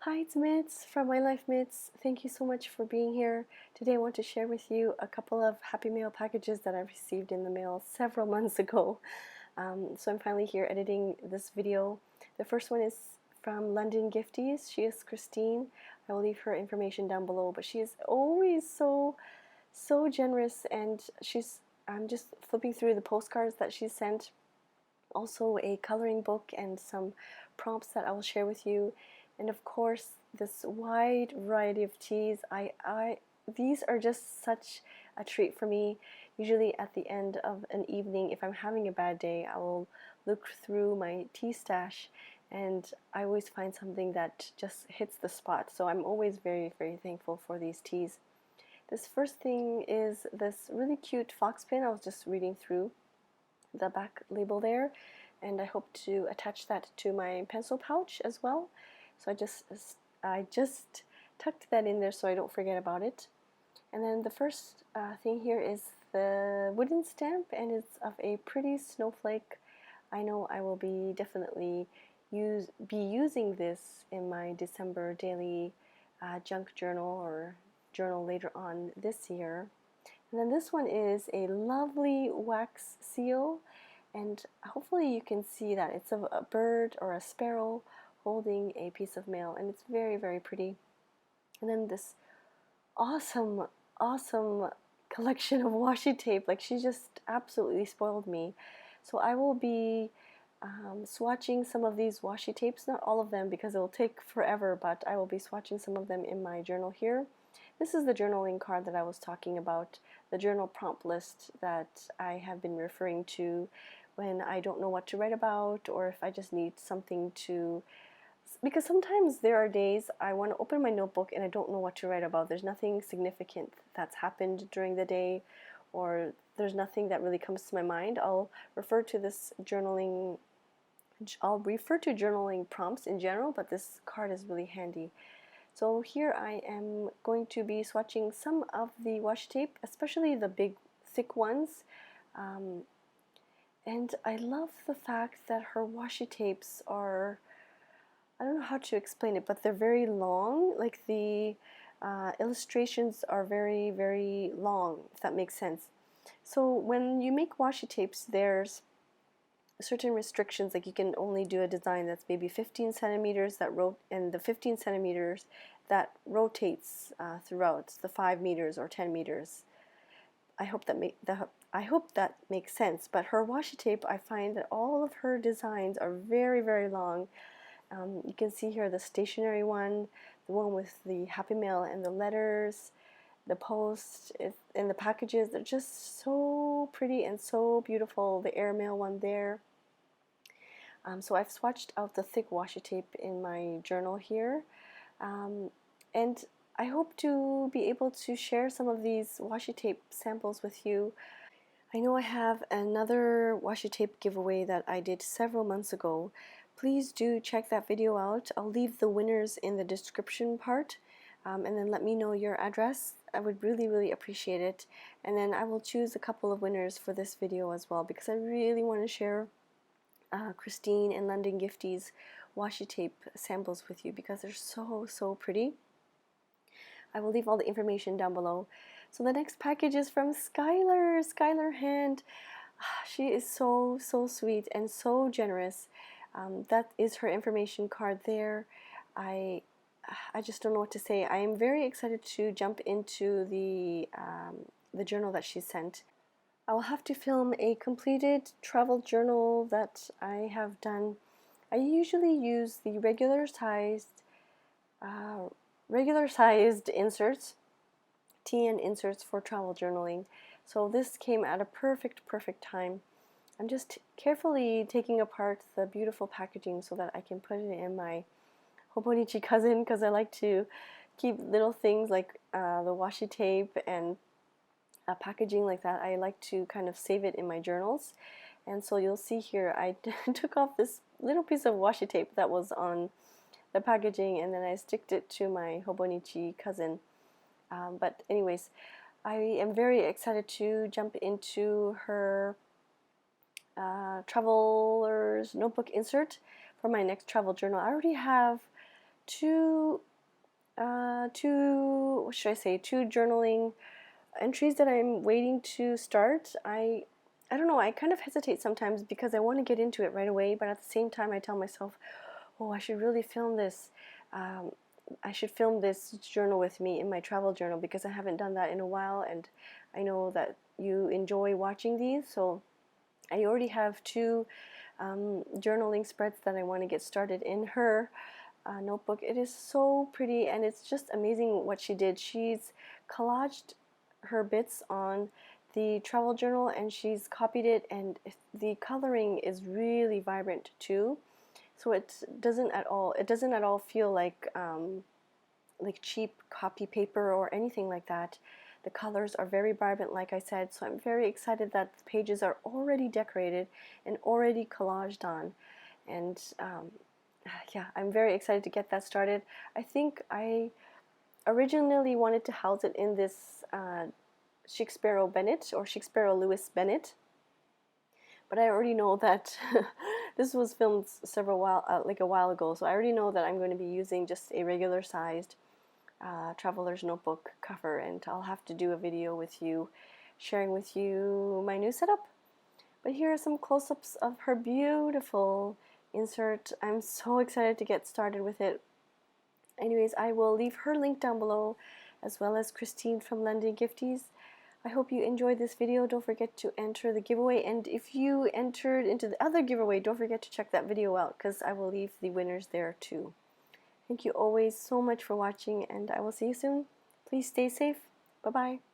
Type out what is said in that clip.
Hi, it's Mitz from My Life Mitz. Thank you so much for being here. Today I want to share with you a couple of Happy Mail packages that I received in the mail several months ago. So I'm finally here editing this video. The first one is from London Gifties. She is Kristine. I will leave her information down below, but she is always so generous, and I'm just flipping through the postcards that she sent, also a coloring book and some prompts that I will share with you, and of course this wide variety of teas. These are just such a treat for me. Usually at the end of an evening, if I'm having a bad day, I will look through my tea stash, and I always find something that just hits the spot. So I'm always very thankful for these teas. This first thing is this really cute fox pin. I was just reading through the back label there, and I hope to attach that to my pencil pouch as well. So I just tucked that in there so I don't forget about it. And then the first thing here is the wooden stamp, and it's of a pretty snowflake. I know I will be definitely be using this in my December daily junk journal or journal later on this year. And then this one is a lovely wax seal, and hopefully you can see that it's a bird or a sparrow holding a piece of mail, and it's very pretty. And then this awesome collection of washi tape. Like, she just absolutely spoiled me. So I will be swatching some of these washi tapes, not all of them because it will take forever, but I will be swatching some of them in my journal here. This is the journaling card that I was talking about, the journal prompt list that I have been referring to when I don't know what to write about, or if I just need something to, because sometimes there are days I want to open my notebook and I don't know what to write about. There's nothing significant that's happened during the day, or there's nothing that really comes to my mind. I'll refer to journaling prompts in general, but this card is really handy. So here I am going to be swatching some of the washi tape, especially the big thick ones. And I love the fact that her washi tapes are, I don't know how to explain it, but they're very long. Like, the illustrations are very long, if that makes sense. So when you make washi tapes, there's certain restrictions. Like, you can only do a design that's maybe 15 centimeters and the 15 centimeters that rotates throughout the 5 meters or 10 meters. I hope that makes sense. But her washi tape, I find that all of her designs are very long. You can see here the stationery one, the one with the happy mail and the letters, the post, and the packages. They're just so pretty and so beautiful. The airmail one there. So I've swatched out the thick washi tape in my journal here, and I hope to be able to share some of these washi tape samples with you. I know I have another washi tape giveaway that I did several months ago. Please do check that video out. I'll leave the winners in the description part, and then let me know your address. I would really appreciate it, and then I will choose a couple of winners for this video as well, because I really want to share Kristine and London Gifties washi tape samples with you because they're so pretty. I will leave all the information down below. So the next package is from Skyler Hand. She is so sweet and so generous. That is her information card there. I just don't know what to say. I am very excited to jump into the journal that she sent. I will have to film a completed travel journal that I have done. I usually use the regular sized inserts, TN inserts for travel journaling. So this came at a perfect time. I'm just carefully taking apart the beautiful packaging so that I can put it in my Hobonichi cousin, because I like to keep little things like the washi tape and packaging like that. I like to kind of save it in my journals. And so you'll see here I took off this little piece of washi tape that was on the packaging, and then I sticked it to my Hobonichi cousin. But anyways, I am very excited to jump into her traveler's notebook insert for my next travel journal. I already have what should I say, two journaling entries that I'm waiting to start. I don't know, I kind of hesitate sometimes because I want to get into it right away, but at the same time I tell myself, oh, I should really film this. Um, I should film this journal with me in my travel journal because I haven't done that in a while, and I know that you enjoy watching these. So I already have two journaling spreads that I want to get started in her notebook. It is so pretty, and it's just amazing what she did. She's collaged her bits on the travel journal and she's copied it, and the coloring is really vibrant too. So it doesn't at all feel like cheap copy paper or anything like that. The colors are very vibrant, like I said, so I'm very excited that the pages are already decorated and already collaged on. And yeah, I'm very excited to get that started. I think I originally wanted to house it in this Shakespeare Bennett or Shakespeare Lewis Bennett, but I already know that this was filmed like a while ago, so I already know that I'm going to be using just a regular sized traveler's notebook cover, and I'll have to do a video with you, sharing with you my new setup. But here are some close-ups of her beautiful insert. I'm so excited to get started with it. Anyways, I will leave her link down below, as well as Kristine from London Gifties. I hope you enjoyed this video. Don't forget to enter the giveaway, and if you entered into the other giveaway, don't forget to check that video out because I will leave the winners there too. Thank you always so much for watching, and I will see you soon. Please stay safe. Bye-bye.